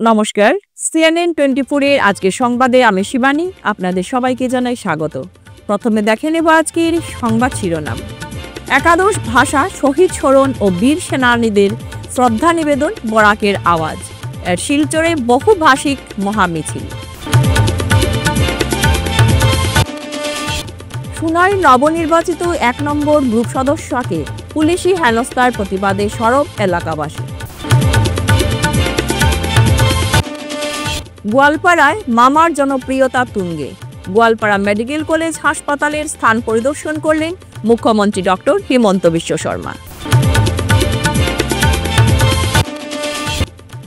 নমস্কার, CNN 24 এর আজকের সংবাদে আমি শিবানী আপনাদের সবাইকে জানাই স্বাগত। প্রথমে দেখে নেব আজকের সংবাদ শিরোনাম। একাদশ ভাষা শহীদ স্মরণ ও বীর সেনানীদের শ্রদ্ধা নিবেদন, বরাকের আওয়াজ। এর শিলচরে বহুভাষিক মহামিছিল। সুনাই নবনির্বাচিত 1 নম্বর গ্রুপ সদস্যকে পুলিশি হেনস্থার প্রতিবাদে সরব এলাকাবাসী। গোয়ালপাড়ায় মামার জনপ্রিয়তা তুঙ্গে। গোয়ালপাড়া মেডিকেল কলেজ হাসপাতালের স্থান পরিদর্শন করলেন মুখ্যমন্ত্রী ডক্টর হিমন্ত বিশ্ব শর্মা।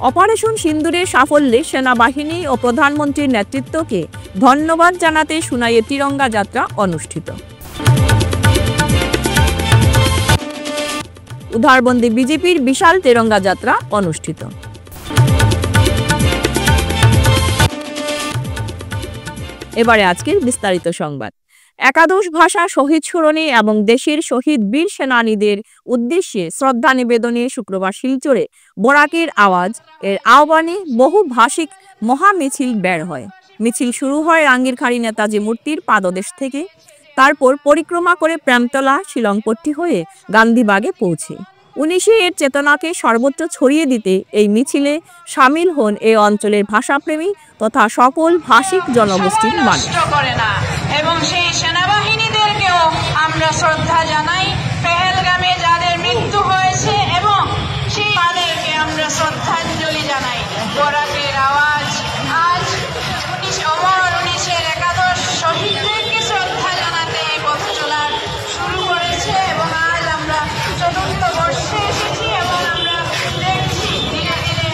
অপারেশন সিন্দুরের সাফল্যে সেনাবাহিনী ও প্রধানমন্ত্রীর নেতৃত্বকে ধন্যবাদ জানাতে সুনাইয়ে তিরঙ্গা যাত্রা অনুষ্ঠিত। উধারবন্দী বিজেপির বিশাল তিরঙ্গা যাত্রা অনুষ্ঠিত। এবারে আজকের বিস্তারিত সংবাদ। একাদশ ভাষা শহীদ স্মরণে এবং দেশের শহীদ বীর সেনানীদের উদ্দেশ্যে শ্রদ্ধা নিবেদনে শুক্রবার শিলচরে বরাকের আওয়াজ এর আহ্বানে বহুভাষিক মহামিছিল বের হয়। মিছিল শুরু হয় রাঙ্গিরখাড়ি নেতাজি মূর্তির পাদদেশ থেকে, তারপর পরিক্রমা করে প্রেমতলা শিলংপট্টি হয়ে গান্ধীবাগে পৌঁছে 19 এর চেতনাকে সর্বত্র ছড়িয়ে দিতে এই মিছিলে সামিল হন এই অঞ্চলের ভাষাপ্রেমী তথা সকল ভাষিক জনগোষ্ঠীর মানুষ। এবং সেই সেনাবাহিনীদেরকেও আমরা শ্রদ্ধা জানাই। পেহেলগামে যাদের মৃত্যু হয়েছে এবং সেই তাদেরকে আমরা শ্রদ্ধাঞ্জলি জানাই। বরাকের আওয়াজ আজ 19 একাদশ শহীদদেরকে শ্রদ্ধা জানাতে এই পথ চলা শুরু করেছে এবং আজ আমরা 4th বর্ষে এসেছি এবং আমরা দেখছি ধীরে ধীরে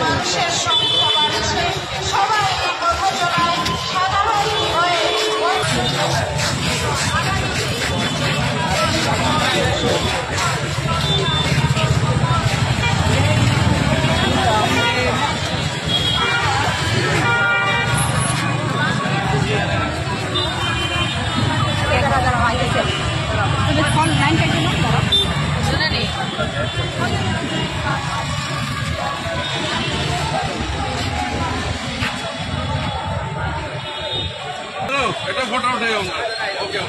মানুষের সংখ্যা বাড়ছে। সবাই এই পথ চলায় সাধারণ হয়ে এটা ফটো উঠাই আমরা। ওকে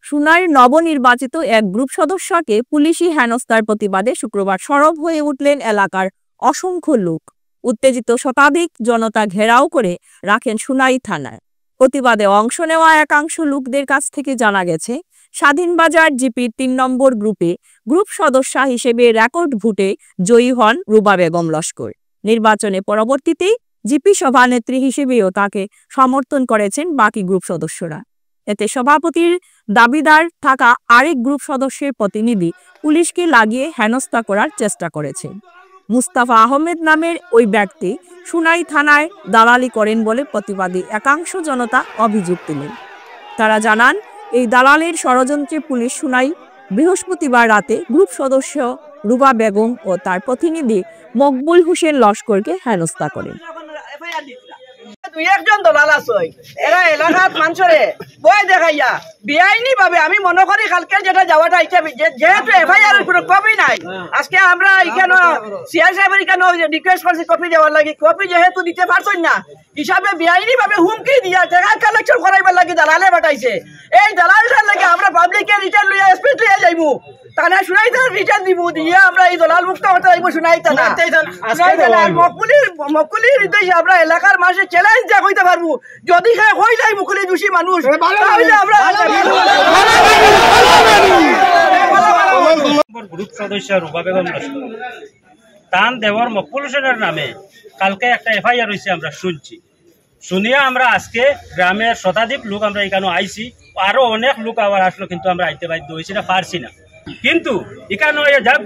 সুনাইর নবনির্বাচিত এক গ্রুপ সদস্যকে পুলিশি হেনস্থার প্রতিবাদে শুক্রবার সরব হয়ে উঠলেন এলাকার অসংখ্য লোক। উত্তেজিত শতাধিক জনতা ঘেরাও করে রাখেন সুনাই থানায়। প্রতিবাদে অংশ নেওয়া একাংশ লোকদের কাছ থেকে জানা গেছে, স্বাধীনবাজার জিপির 3 নম্বর গ্রুপ সদস্য হিসেবে রেকর্ড ভোটে জয়ী হন রুবা বেগম লস্কর। নির্বাচনে পরবর্তীতে জিপি সভানেত্রী হিসেবেও তাকে সমর্থন করেছেন বাকি গ্রুপ সদস্যরা। এতে সভাপতির দাবিদার থাকা আরেক গ্রুপ সদস্যের প্রতিনিধি পুলিশকে লাগিয়ে হেনস্থা করার চেষ্টা করেছে। মুস্তাফা আহমেদ নামের ওই ব্যক্তি সুনাই থানায় দালালি করেন বলে প্রতিবাদী একাংশ জনতা অভিযোগ তুলেন। তারা জানান, এই দালালের ষড়যন্ত্রে পুলিশ সুনাই বৃহস্পতিবার রাতে গ্রুপ সদস্য রুবা বেগম ও তার প্রতিনিধি মকবুল হোসেন লস্করকে হেনস্থা করেন। দুই একজন দলাল আছে, এরা এলাকাত মানুষরে বই দেখাইয়া বেআইনি ভাবে, আমি মনে করি কালকে যেটা যাওয়াটা যেহেতু এফআইআর এর কোনো কপি নাই, আজকে আমরা এখানে সিআই সাহেবের এখানে রিকোয়েস্ট করছি কপি দেওয়ার লাগে, কপি যেহেতু দিতে পারছেন না হিসাবে বেআইনি ভাবে হুমকি দিয়া টাকা কালেকশন করাইবার লাগে দালালে বাটাইছে। এই দালালটার লাগে আমরা পাবলিকে রিটার্ন লইয়া এসপি লইয়া যাইবো, তানা শুনাই তার রিটার্ন দিব দিয়ে আমরা এই দলাল মুক্ত হতে যাইবো। শুনাই তানা মকুলির উদ্দেশ্যে আমরা এলাকার মানুষের চ্যালেঞ্জ দেওয়া হইতে পারবো, যদি হয়ে যায় মুকুলি দোষী মানুষ তাহলে আমরা গ্রুপ সদস্য রুবা বেগম লস্কর তান দেওয়ার মকবুল হোসেনের নামে কালকে একটা এফআইআর হয়েছে আমরা শুনছি। শুনিয়া আমরা আজকে গ্রামের শতাধিক লোক আমরা এখানে আইছি, আরো অনেক লোক আবার আসলো, কিন্তু আমরা আইতে বাধ্য হয়েছি না, পারছি না। কিন্তু এখানে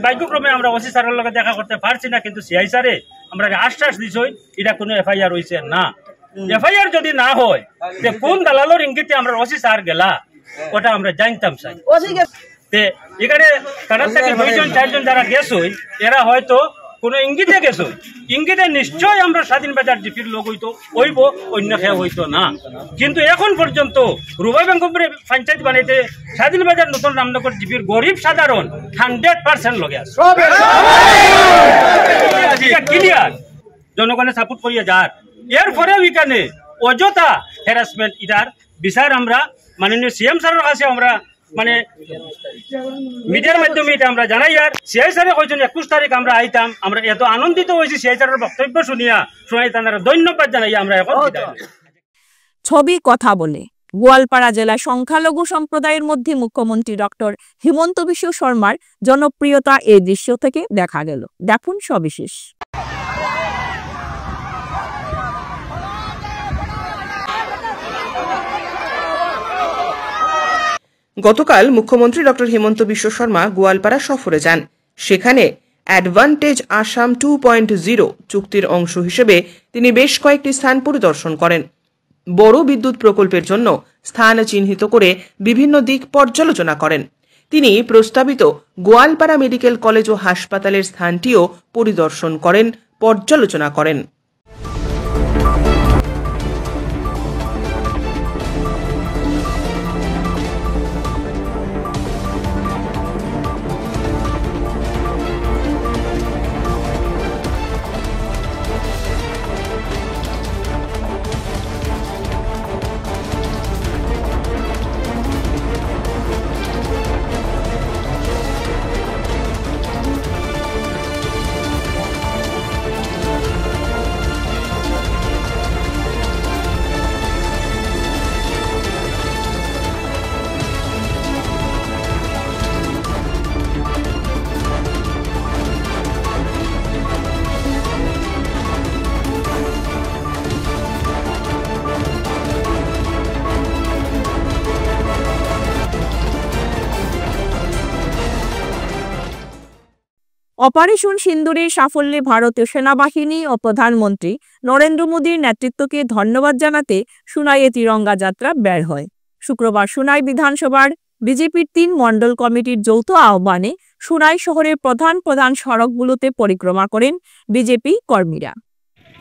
ভাগ্যক্রমে আমরা ওসি স্যারের লগে দেখা করতে পারছি না, কিন্তু সিআই স্যারে আমরা আশ্বাস দিছই এটা কোনো এফআইআর হয়েছে না। এফআইআর যদি না হয় কোন দালালোর ইঙ্গিতে আমরা ওসি স্যার গেলা ওটা আমরা জানতাম চাই। এখানে তারা থেকে 2জন 4জন যারা গেছ এরা হয়তো কোনো ইঙ্গিতে গেছো, ইঙ্গিতে নিশ্চয় আমরা স্বাধীন বাজার জিপির লোক হইতো হইব, অন্য খেয়া হইতো না। কিন্তু এখন পর্যন্ত রুবাই বেগমপুরে পঞ্চায়েত বানাইতে স্বাধীন বাজার নতুন রামনগর জিপির গরিব সাধারণ 100% লগে আছে, ক্লিয়ার, জনগণের সাপোর্ট করিয়া যার। এরপরেও এখানে অযথা হ্যারাসমেন্ট ইটার বিচার আমরা মাননীয় সিএম স্যারের কাছে আমরা মানে মিডিয়ার মাধ্যমে এটা আমরা জানাই। আর সিআই স্যারে কইছেন 21 তারিখ আমরা আইতাম, আমরা এত আনন্দিত হয়েছি সিআই স্যারের বক্তব্য শুনাই তারা ধন্যবাদ জানাই। আমরা এখন ছবি কথা বলে গোয়ালপাড়া জেলা সংখ্যালঘু সম্প্রদায়ের মধ্যে মুখ্যমন্ত্রী ডক্টর হিমন্ত বিশ্ব শর্মার জনপ্রিয়তা এই দৃশ্য থেকে দেখা গেল। দেখুন সবিশেষ। গতকাল মুখ্যমন্ত্রী ডক্টর হিমন্ত বিশ্ব শর্মা গোয়ালপাড়া সফরে যান। সেখানে অ্যাডভান্টেজ আসাম 2.0 চুক্তির অংশ হিসেবে তিনি বেশ কয়েকটি স্থান পরিদর্শন করেন। বড় বিদ্যুৎ প্রকল্পের জন্য স্থান চিহ্নিত করে বিভিন্ন দিক পর্যালোচনা করেন। তিনি প্রস্তাবিত গোয়ালপাড়া মেডিকেল কলেজ ও হাসপাতালের স্থানটিও পরিদর্শন করেন, পর্যালোচনা করেন। অপারেশন সিন্দুরের সাফল্যে ভারতীয় সেনাবাহিনী ও প্রধানমন্ত্রী নরেন্দ্র মোদীর নেতৃত্বকে ধন্যবাদ জানাতে সুনাইয়ে তিরঙ্গা যাত্রা বের হয়। শুক্রবার সুনাই বিধানসভার বিজেপির 3 মণ্ডল কমিটির যৌথ আহ্বানে সুনাই শহরের প্রধান সড়কগুলোতে পরিক্রমা করেন বিজেপি কর্মীরা।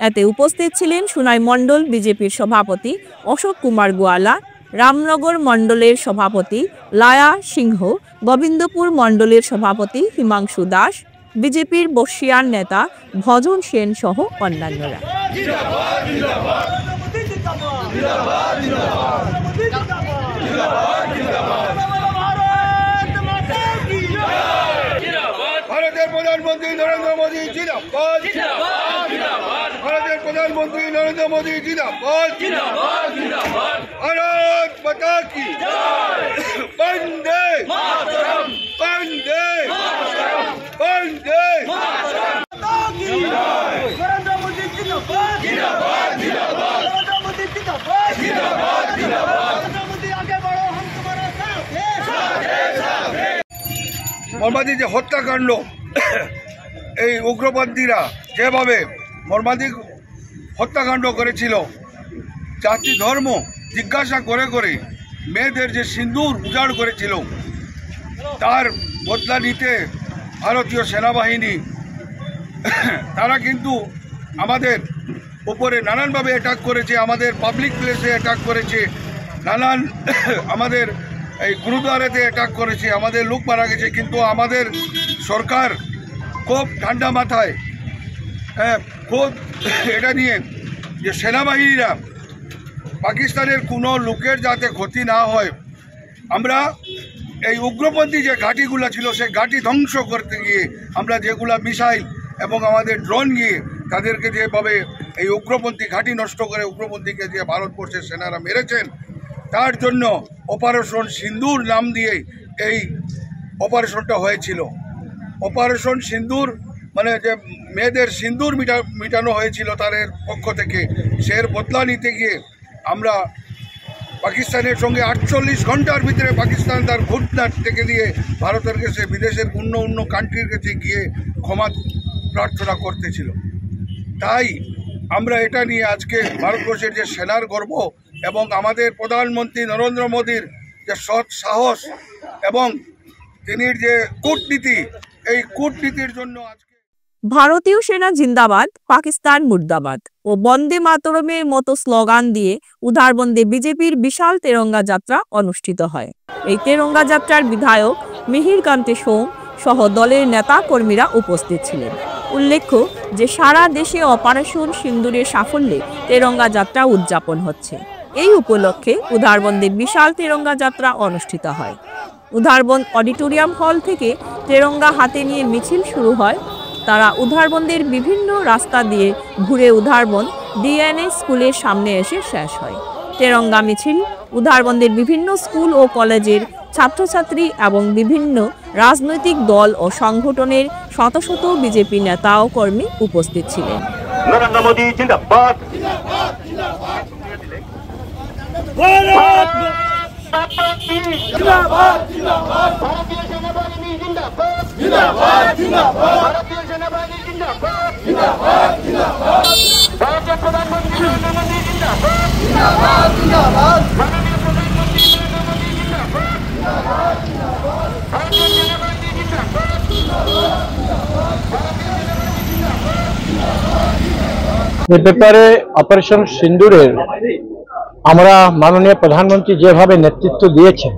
এতে উপস্থিত ছিলেন সুনাই মণ্ডল বিজেপির সভাপতি অশোক কুমার গোয়ালা, রামনগর মণ্ডলের সভাপতি লায়া সিংহ, গোবিন্দপুর মণ্ডলের সভাপতি হিমাংশু দাস, বিজেপির বর্ষিয়ান নেতা ভজন সেন সহ অন্যান্যরা। ভারতের প্রধানমন্ত্রী নরেন্দ্র মোদী জিন্দাবাদ, ভারতের প্রধানমন্ত্রী নরেন্দ্র মোদী জিন্দাবাদ, ভারত মাতা কি বন্দে মাতরম, বন্দে মাতরম, বন্দে নরেন্দ্র মোদী জিন্দাবাদ, জিন্দাবাদ, জিন্দাবাদ, নরেন্দ্র মোদী জিন্দাবাদ, জিন্দাবাদ, জিন্দাবাদ, নরেন্দ্র মোদী আগে বড়ো, हम तुम्हारा साथ हैं, साथ हैं। মর্মান্তিক যে হত্যাকাণ্ড, এই উগ্রপন্থীরা যেভাবে মর্মান্তিক হত্যাকাণ্ড করেছিল, জাতি ধর্ম জিজ্ঞাসা করে করে মেয়েদের যে সিন্দুর উজাড় করেছিল, তার বদলা নিতে ভারতীয় সেনাবাহিনী তারা কিন্তু আমাদের উপরে নানানভাবে অ্যাটাক করেছে, আমাদের পাবলিক প্লেসে অ্যাটাক করেছে, নানান আমাদের এই গুরুদ্বারাতে অ্যাটাক করেছে, আমাদের লোক মারা গেছে। কিন্তু আমাদের সরকার খুব ঠান্ডা মাথায় খুব এটা নিয়ে যে সেনাবাহিনীরা পাকিস্তানের কোনো লোকের যাতে ক্ষতি না হয়, আমরা এই উগ্রপন্থী যে ঘাঁটিগুলো ছিল সেই ঘাঁটি ধ্বংস করতে গিয়ে আমরা যেগুলা মিসাইল এবং আমাদের ড্রোন গিয়ে তাদেরকে যেভাবে এই উগ্রপন্থী ঘাঁটি নষ্ট করে উগ্রপন্থীকে যে ভারতবর্ষের সেনারা মেরেছেন, তার জন্য অপারেশন সিন্দুর নাম দিয়ে এই অপারেশনটা হয়েছিল। অপারেশন সিন্দুর মানে যে মেয়েদের সিন্দুর মিটানো হয়েছিল তাদের পক্ষ থেকে, সের বদলা নিতে গিয়ে আমরা পাকিস্তানের সঙ্গে 48 ঘন্টার ভিতরে পাকিস্তান তার ঘটনা থেকে দিয়ে ভারতের কাছে, বিদেশের অন্য কান্ট্রির কাছে গিয়ে ক্ষমা প্রার্থনা করতেছিল। তাই আমরা এটা নিয়ে আজকে ভারতবর্ষের যে সেনার গর্ব এবং আমাদের প্রধানমন্ত্রী নরেন্দ্র মোদীর যে সৎ সাহস এবং তিনি যে কূটনীতি, এই কূটনীতির জন্য আজকে ভারতীয় সেনা জিন্দাবাদ, পাকিস্তান মুর্দাবাদ ও বন্দে মাতরমের মতো স্লোগান দিয়ে উধারবন্দে বিজেপির বিশাল তেরঙ্গা যাত্রা অনুষ্ঠিত হয়। এই তেরঙ্গা যাত্রার বিধায়ক মিহির কান্তি সোম সহ দলের নেতা কর্মীরা উপস্থিত ছিলেন। উল্লেখ্য যে সারা দেশে অপারেশন সিন্দুরের সাফল্যে তেরঙ্গা যাত্রা উদযাপন হচ্ছে। এই উপলক্ষে উধারবন্দে বিশাল তেরঙ্গা যাত্রা অনুষ্ঠিত হয়। উধারবন্দ অডিটোরিয়াম হল থেকে তেরঙ্গা হাতে নিয়ে মিছিল শুরু হয়। তারা উধারবন্দের বিভিন্ন রাস্তা দিয়ে ঘুরে উধারবন্দ ডিএনএ স্কুলের সামনে এসে শেষ হয়। তেরঙ্গা মিছিল উধারবন্দের বিভিন্ন স্কুল ও কলেজের ছাত্রছাত্রী এবং বিভিন্ন রাজনৈতিক দল ও সংগঠনের শত শত বিজেপি নেতা ও কর্মী উপস্থিত ছিলেন। নরেন্দ্র মোদী জিন্দাবাদ। এ ব্যাপারে অপারেশন সিন্দুরের আমরা মাননীয় প্রধানমন্ত্রী যেভাবে নেতৃত্ব দিয়েছেন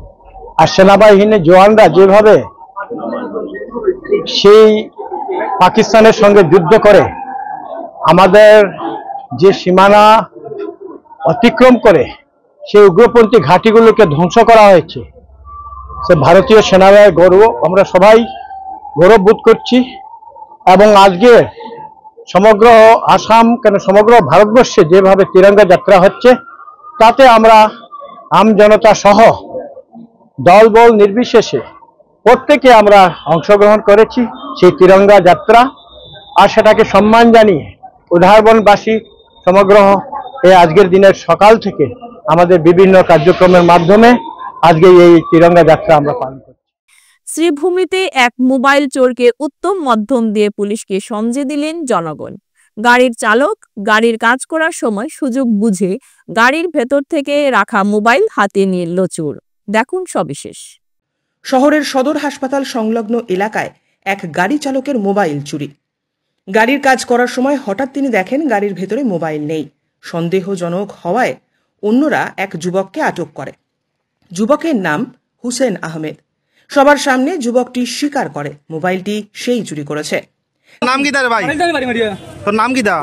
আর সেনাবাহিনীর জওয়ানরা যেভাবে সেই পাকিস্তানের সঙ্গে যুদ্ধ করে আমাদের যে সীমানা অতিক্রম করে সেই উগ্রপন্থী ঘাঁটিগুলোকে ধ্বংস করা হয়েছে, সে ভারতীয় সেনাবাহিনীর গর্ব আমরা সবাই গৌরববোধ করছি। এবং আজকে সমগ্র আসাম কেন সমগ্র ভারতবর্ষে যেভাবে তিরঙ্গা যাত্রা হচ্ছে তাতে আমরা আম জনতা সহ দলবল নির্বিশেষে প্রত্যেকে আমরা অংশগ্রহণ করেছি সেই তিরঙ্গা যাত্রা। আর সেটাকে সম্মান জানিয়ে উধারবনবাসী সমগ্র এই আজকের দিনের সকাল থেকে আমাদের বিভিন্ন কার্যক্রমের মাধ্যমে আজকে এই তিরঙ্গা যাত্রা আমরা পালন করছি। শ্রীভূমিতে এক মোবাইল চোরকে উত্তম মাধ্যম দিয়ে পুলিশকে সমঝে দিলেন জনগণ। গাড়ির চালক গাড়ির কাজ করার সময় সুযোগ বুঝে গাড়ির ভেতর থেকে রাখা মোবাইল হাতে নিল চোর। দেখুন সবিশেষ। শহরের সদর হাসপাতাল সংলগ্ন এলাকায় এক গাড়ি চালকের মোবাইল চুরি। গাড়ির কাজ করার সময় হঠাৎ তিনি দেখেন গাড়ির ভেতরে মোবাইল নেই। সন্দেহজনক হওয়ায় অন্যরা এক যুবককে আটক করে। যুবকের নাম হুসেন আহমেদ। সবার সামনে যুবকটি স্বীকার করে মোবাইলটি সেই চুরি করেছে। নাম কি তার ভাই? তোর নাম কি দা?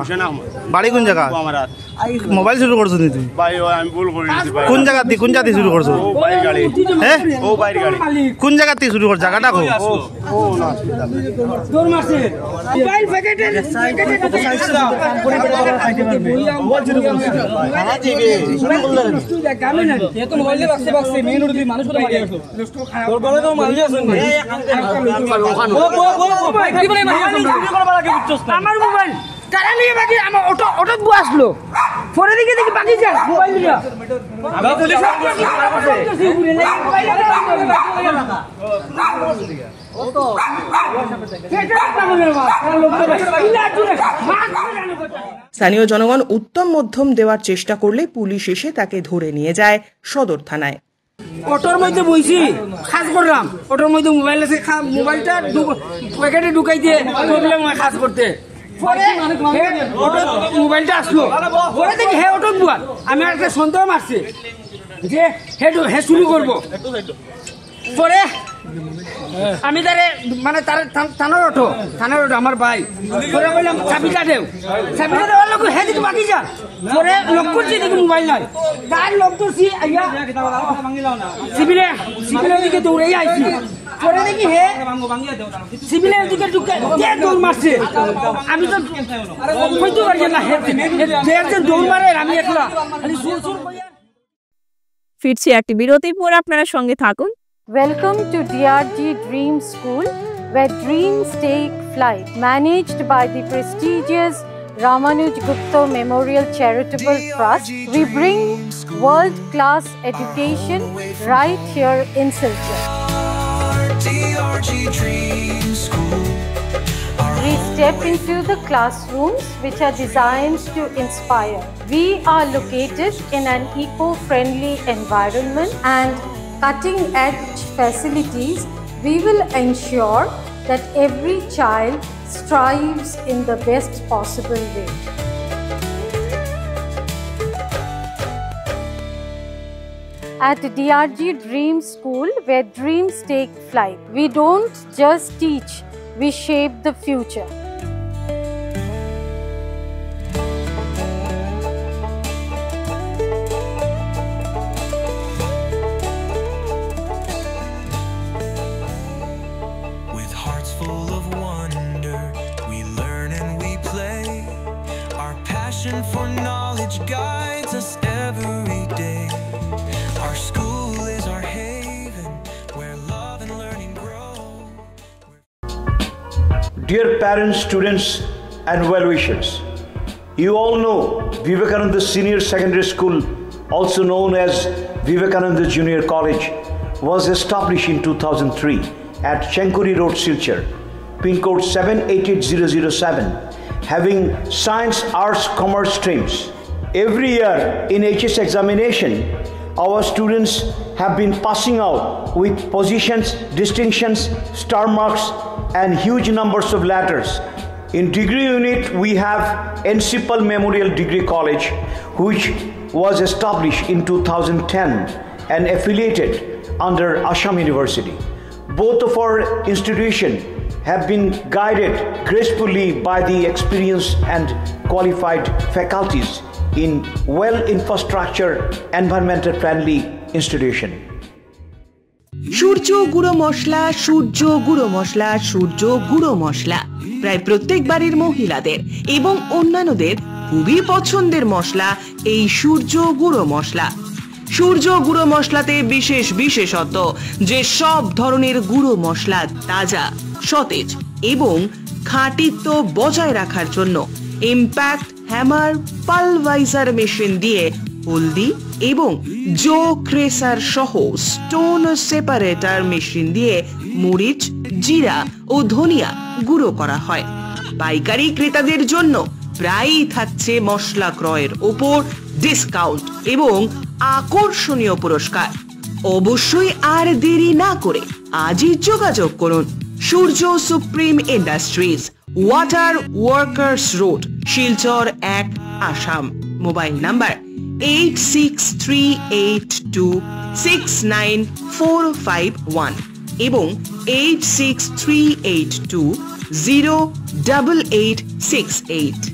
বাড়ি কোন জায়গা? মোবাইল শুরু করছো তুই? ভাই আমি ভুল করে দিয়েছি ভাই। কোন জায়গা থেকে কোন জাতি শুরু করছো? ও বাইর গাড়ি। হ্যাঁ ও বাইর গাড়ি। কোন জায়গা থেকে শুরু করছো? জায়গাটা কো? ও না দৌড় মারছে মোবাইল প্যাকেটের আমার মোবাইল কারা নিয়ে বাকি আমার অটো আসলো পরে দিকে দেখি বাকি যা মোবাইল নিয়ে স্থানীয় জনগণ উত্তম মধ্যম দেওয়ার চেষ্টা করলে পুলিশ এসে তাকে ধরে নিয়ে যায় সদর থানায়। অটোর মধ্যে বইছি কাজ করলাম, অটোর মধ্যে মোবাইল আছে, মোবাইলটা প্যাকেটে ঢুকাইতে প্রবলেম হয় কাজ করতে। মোবাইলটা আসলো পরে দেখি হে অটো বুয়ার আমি একটা সন্দেহ মারছি যে হে শুরু করবো। পরে আমি তারে মানে তার থানার অটো আমার ভাই পরে বললাম চাবিটা দেওয়ার লোক হে দিকে বাকি যা। পরে লক করছি দেখি মোবাইল নাই, তার লক করছি সিভিলের দিকে দৌড়ে আইছি। পরে দেখি হে সিভিলের দিকে দৌড় মারছে। আমি তো কইতে পারি না হে দৌড় মারে আমি একলা ফিরছি একটি বিরতির পর, আপনারা সঙ্গে থাকুন। Welcome to DRG Dream School, where dreams take flight. Managed by the prestigious Ramanuj Gupta Memorial Charitable Trust, we bring world-class education right here in Silchar. We step into the classrooms which are designed to inspire. We are located in an eco-friendly environment and cutting-edge facilities. We will ensure that every child strives in the best possible way. At DRG Dream School, where dreams take flight, we don't just teach, we shape the future. With hearts full of wonder, we learn and we play. Our passion for knowledge guides us every day. Our school is our haven, where love and learning grow. Dear parents, students and well-wishers, you all know Vivekananda Senior Secondary School, also known as Vivekananda Junior College, was established in 2003 at Chenkuri Road, Silchar, pin code 788007, having science, arts, commerce streams. Every year in HS examination, our students have been passing out with positions, distinctions, star marks and huge numbers of letters. In degree unit, we have Encipal Memorial Degree College, which was established in 2010 and affiliated under Assam University. Both of our institutions have been guided gracefully by the experienced and qualified faculties in well-infrastructure, environmental-friendly institution. সূর্য গুঁড়ো মশলা, সূর্য গুঁড়ো মশলা, সূর্য গুঁড়ো মশলা প্রায় প্রত্যেক বাড়ির মহিলাদের এবং অন্যান্যদের খুবই পছন্দের মশলা এই সূর্য গুঁড়ো মশলা। সূর্য গুঁড়ো মশলাতে বিশেষ বিশেষত্ব যে সব ধরনের গুঁড়ো মশলা তাজা, সতেজ এবং খাঁটিত্ব বজায় রাখার জন্য ইম্প্যাক্ট হ্যামার পালভাইজার মেশিন দিয়ে হলদি এবং জো ক্রেসার সহ স্টোন সেপারেটর মেশিন দিয়ে মরিচ, জিরা ও ধনিয়া গুঁড়ো করা হয়। পাইকারি ক্রেতাদের জন্য প্রায়ই থাকছে মশলা ক্রয়ের ওপর ডিসকাউন্ট এবং আকর্ষণীয় পুরস্কার। অবশ্যই আর দেরি না করে আজই যোগাযোগ করুন Surya supreme industries, water workers road, Silchar 1, Assam. Mobile number 8638269451 এবং 8638208868।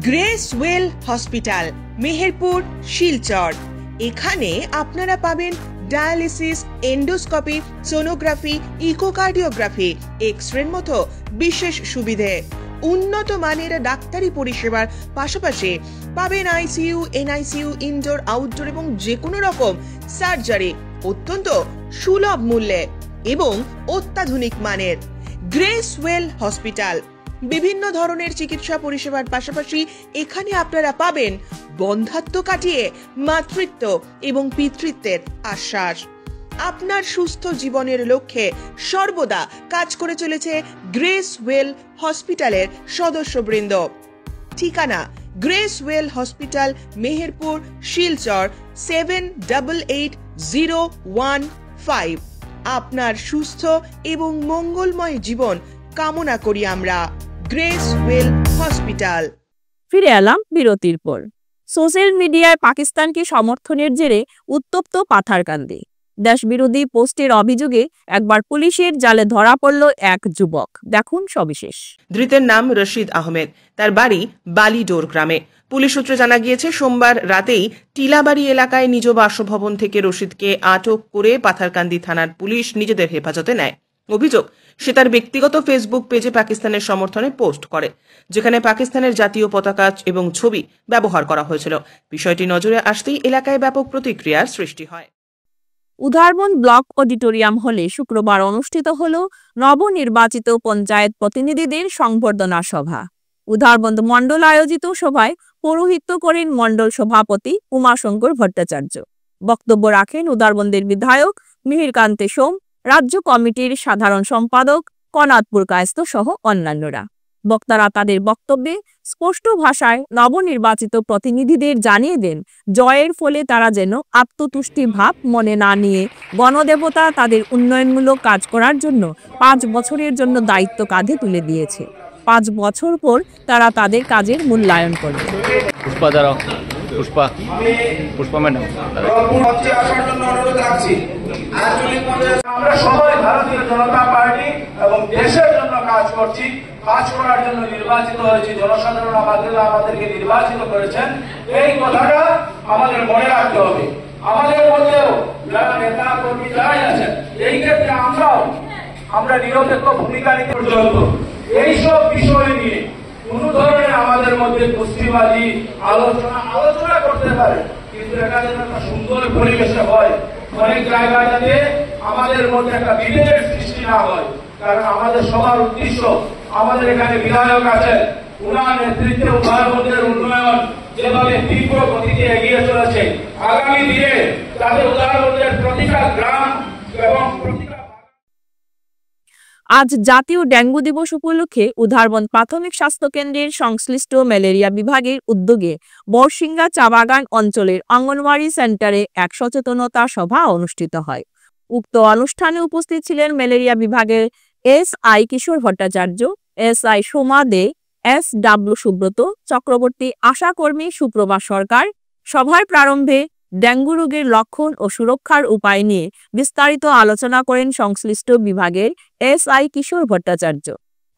Grace well hospital, Meherpur, Silchar. এখানে আপনারা পাবেন ডায়ালিসিস, এন্ডোস্কোপি, সোনোগ্রাফি, ইকোকার্ডিওগ্রাফি, এক্স-রের মতো বিশেষ সুবিধে। উন্নত মানের ডাক্তারি পরিষেবার পাশাপাশি পাবেন আইসিইউ, এনআইসিইউ, ইনডোর, আউটডোর এবং যে কোনো রকম সার্জারি অত্যন্ত সুলভ মূল্যে এবং অত্যাধুনিক মানের। গ্রেস ওয়েল হসপিটাল বিভিন্ন ধরনের চিকিৎসা পরিষেবার পাশাপাশি এখানে আপনারা পাবেন বন্ধ্যাত্ব কাটিয়ে মাতৃত্ব এবং পিতৃত্বের আশ্বাস। আপনার সুস্থ জীবনের লক্ষ্যে সর্বদা কাজ করে চলেছে গ্রেস ওয়েল হসপিটালের সদস্যবৃন্দ। ঠিকানা grace well hospital, Meherpur, Silchar 788015। আপনার সুস্থ এবং মঙ্গলময় জীবন কামনা করি আমরা। Grace well hospital. ফিরে এলাম বিরতির পর। সোশ্যাল মিডিয়ায় পাকিস্তানকে সমর্থনের জেরে উত্তপ্ত পাথারকান্দি। দেশবিরোধী পোস্টের অভিযোগে একবার পুলিশের জালে ধরা পড়ল এক যুবক। দেখুন সবিশেষ। ধৃতের নাম রশিদ আহমেদ, তার বাড়ি বালিডোর গ্রামে। পুলিশ সূত্রে জানা গিয়েছে সোমবার রাতেই টিলাবাড়ি এলাকায় নিজ বাসভবন থেকে রশিদকে আটক করে পাথারকান্দি থানার পুলিশ নিজেদের হেফাজতে নেয়। অভিযোগ, সে তার ব্যক্তিগত ফেসবুক পেজে পাকিস্তানের সমর্থনে পোস্ট করে, যেখানে পাকিস্তানের জাতীয় পতাকা এবং ছবি ব্যবহার করা হয়েছিল। বিষয়টি নজরে আসতেই এলাকায় ব্যাপক প্রতিক্রিয়ার সৃষ্টি হয়। উধারবন্দ ব্লক অডিটোরিয়াম হলে শুক্রবার অনুষ্ঠিত হল নবনির্বাচিত পঞ্চায়েত প্রতিনিধিদের সংবর্ধনা সভা। উধারবন্দ মণ্ডল আয়োজিত সভায় পৌরোহিত্য করেন মণ্ডল সভাপতি উমাশঙ্কর ভট্টাচার্য। বক্তব্য রাখেন উধারবন্দের বিধায়ক মিহিরকান্তে সোম, রাজ্য কমিটির সাধারণ সম্পাদক কনাদপুর কায়স্থ সহ অন্যান্যরা। বক্তারা তাদের বক্তব্যে স্পষ্ট ভাষায় নবনির্বাচিত প্রতিনিধিদের জানিয়ে দেন জয়ের ফলে তারা যেন আত্মতুষ্টি ভাব মনে না নিয়ে গণদেবতা তাদের উন্নয়নমূলক কাজ করার জন্য 5 বছরের জন্য দায়িত্ব কাঁধে তুলে দিয়েছে। 5 বছর পর তারা তাদের কাজের মূল্যায়ন করবে। পুষ্পা ম্যাডাম আমরা সবাই ভারতীয় জনতা পার্টি এবং দেশের জন্য কাজ করছি, কাজ করার জন্য নির্বাচিত হয়েছি। জনসাধারণ আমাদেরকে নির্বাচিত করেছেন, এই কথাটা আমাদের মনে রাখতে হবে। আমাদের মধ্যেও যারা নেতা কর্মী যারাই আছেন, এই ক্ষেত্রে আমরা নিরপেক্ষ ভূমিকা নিতে পর্যন্ত এইসব বিষয় নিয়ে কোন ধরনের আমাদের মধ্যে কুস্তিবাজি আলোচনা করতে পারে, কিন্তু এটা যেন একটা সুন্দর পরিবেশে হয়। অনেক জায়গায় যাতে আমাদের মধ্যে একটা বিভেদের সৃষ্টি না হয়, কারণ আমাদের সবার উদ্দেশ্য, আমাদের এখানে বিধায়ক আছেন, উনার নেতৃত্বে উদারবন্দের উন্নয়ন যেভাবে তীব্র গতিতে এগিয়ে চলেছে, আগামী দিনে যাতে উদারবন্দের প্রতিটা গ্রাম এবং আজ জাতীয় ডেঙ্গু দিবস উপলক্ষে উধারবন প্রাথমিক স্বাস্থ্য কেন্দ্রের সংশ্লিষ্ট ম্যালেরিয়া বিভাগের উদ্যোগে বরসিংহা চা বাগান অঞ্চলের অঙ্গনওয়াড়ি সেন্টারে এক সচেতনতা সভা অনুষ্ঠিত হয়। উক্ত অনুষ্ঠানে উপস্থিত ছিলেন ম্যালেরিয়া বিভাগের SI কিশোর ভট্টাচার্য, SI সোমা দে, SW সুব্রত চক্রবর্তী, আশাকর্মী সুপ্রভা সরকার। সভার প্রারম্ভে ডেঙ্গু রোগের লক্ষণ ও সুরক্ষার উপায় নিয়ে বিস্তারিত আলোচনা করেন সংশ্লিষ্ট বিভাগের SI কিশোর ভট্টাচার্য।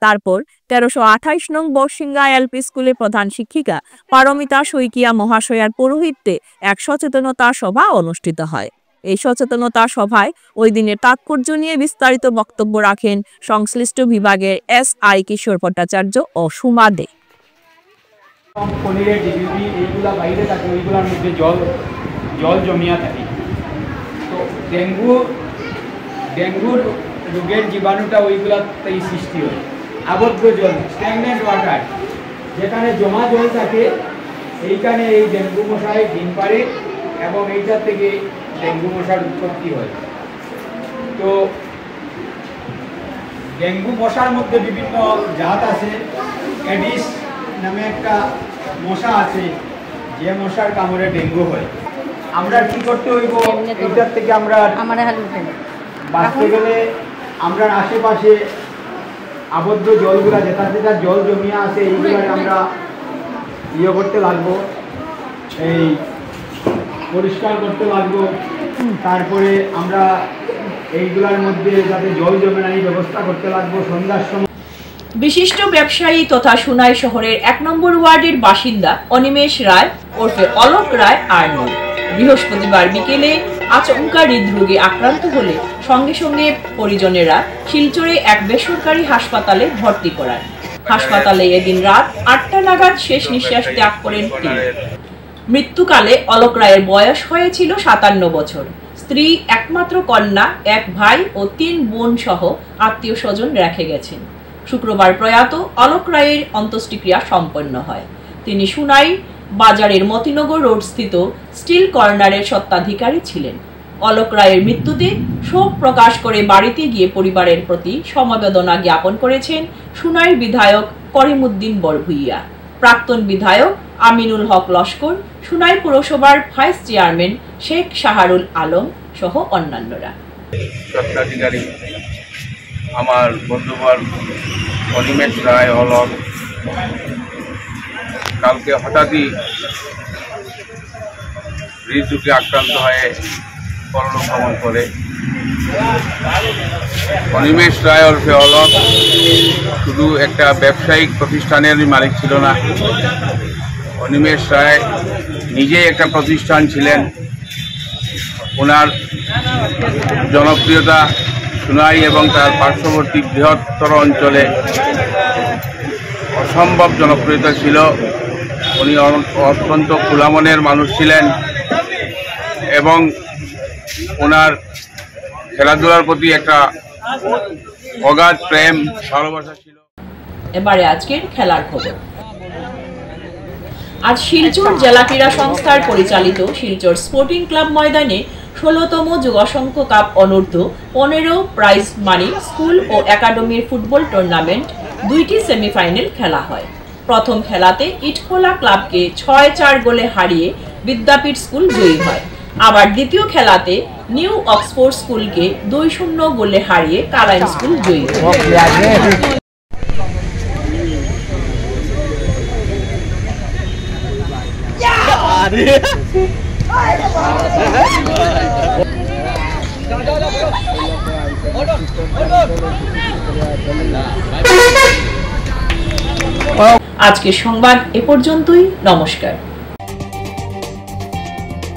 তারপর 1328 নং বরসিংহা LP স্কুলের প্রধান শিক্ষিকা পারমিতা শইকিয়া মহাশয়ার পৌরোহিত্যে এক সচেতনতা সভা অনুষ্ঠিত হয়। এই সচেতনতা সভায় ওই দিনের তাৎপর্য নিয়ে বিস্তারিত বক্তব্য রাখেন সংশ্লিষ্ট বিভাগের SI কিশোর ভট্টাচার্য ও সুমা দে। এইগুলা বাইরে থাকে, ওইগুলোর মধ্যে জল জমিয়া থাকে। তো ডেঙ্গুর রোগের জীবাণুটা ওইগুলাতেই সৃষ্টি হয়। আবদ্ধ জল, স্ট্যাগনেন্ট ওয়াটার, যেখানে জমা জল থাকে এইখানে এই ডেঙ্গু মশায় ডিম পারে এবং এইটার থেকে ডেঙ্গু মশার উৎপত্তি হয়। তো ডেঙ্গু মশার মধ্যে বিভিন্ন জাত আছে। এডিস নামে একটা মশা আছে, যে মশার কামড়ে ডেঙ্গু হয়। আমরা কি করতে হইব, এইটার থেকে আমরা বাঁচতে গেলে আমরা আশেপাশে আবদ্ধ জলগুলা যেটা জল জমিয়া আছে এইগুলার আমরা করতে লাগবো, এই পরিষ্কার করতে লাগবো। তারপরে আমরা এইগুলার মধ্যে যাতে জল জমে না এই ব্যবস্থা করতে লাগবো। সন্ধ্যার সময় বিশিষ্ট ব্যবসায়ী তথা সুনাই শহরের 1 নম্বর ওয়ার্ডের বাসিন্দা অনিমেষ রায় ওরফে অলোক রায় আর্নব বৃহস্পতিবার বিকেলে আচমকা হৃদরোগে আক্রান্ত হলে সঙ্গে সঙ্গে পরিজনেরা শিলচরে এক বেসরকারি হাসপাতালে ভর্তি করান। হাসপাতালে এদিন রাত 8টা নাগাদ শেষ নিঃশ্বাস ত্যাগ করেন তিনি। মৃত্যুকালে অলোক রায়ের বয়স হয়েছিল 57 বছর। স্ত্রী, একমাত্র কন্যা, এক ভাই ও 3 বোন সহ আত্মীয় স্বজন রেখে গেছেন। শুক্রবার প্রয়াত অলোক রায়ের অন্ত্যেষ্টিক্রিয়া সম্পন্ন হয়। তিনি সুনাই বাজারের মতিনগর রোড স্থিত স্টিল কর্নারের স্বত্বাধিকারী ছিলেন। অলোক রায়ের মৃত্যুতে শোক প্রকাশ করে বাড়িতে গিয়ে পরিবারের প্রতি সমবেদনা জ্ঞাপন করেছেন সুনাইর বিধায়ক করিমউদ্দিন বরভুইয়া, প্রাক্তন বিধায়ক আমিনুল হক লস্কর, সুনাই পৌরসভার ভাইস চেয়ারম্যান শেখ শাহরুল আলম সহ অন্যান্যরা। আমার বন্ধুবর অনিমেষ রায় অলোক কালকে হঠাৎই হৃদরোগে আক্রান্ত হয়ে পরলোক গমন করে। অনিমেষ রায় ওরফে অলোক শুধু একটা ব্যবসায়িক প্রতিষ্ঠানের মালিক ছিল না, অনিমেষ রায় নিজেই একটা প্রতিষ্ঠান ছিলেন। ওনার জনপ্রিয়তা সুনাই এবং তার পার্শ্ববর্তী বৃহত্তর অঞ্চলে অসম্ভব জনপ্রিয়তা ছিল। উনি অত্যন্ত খোলা মনের মানুষ ছিলেন এবং ওনার খেলাধুলার প্রতি একটা অগাধ প্রেম ভালোবাসা ছিল। এবারে আজকের খেলার খবর। আজ শিলচর জেলা ক্রীড়া সংস্থার পরিচালিত শিলচর স্পোর্টিং ক্লাব ময়দানে 16তম যুবসংঘ কাপ অনূর্ধ্ব 15 প্রাইজ মানি স্কুল ও একাডেমির ফুটবল টুর্নামেন্ট দুইটি সেমিফাইনাল খেলা হয়। প্রথম খেলাতে ইটখোলা ক্লাবকে 6-4 গোলে হারিয়ে বিদ্যাপীঠ স্কুল জয়ী হয়। আবার দ্বিতীয় খেলাতে নিউ অক্সফোর্ড স্কুলকে 2-0 গোলে হারিয়ে কালাইন স্কুল জয়ী হয়। আজকের সংবাদ এ পর্যন্তই। নমস্কার।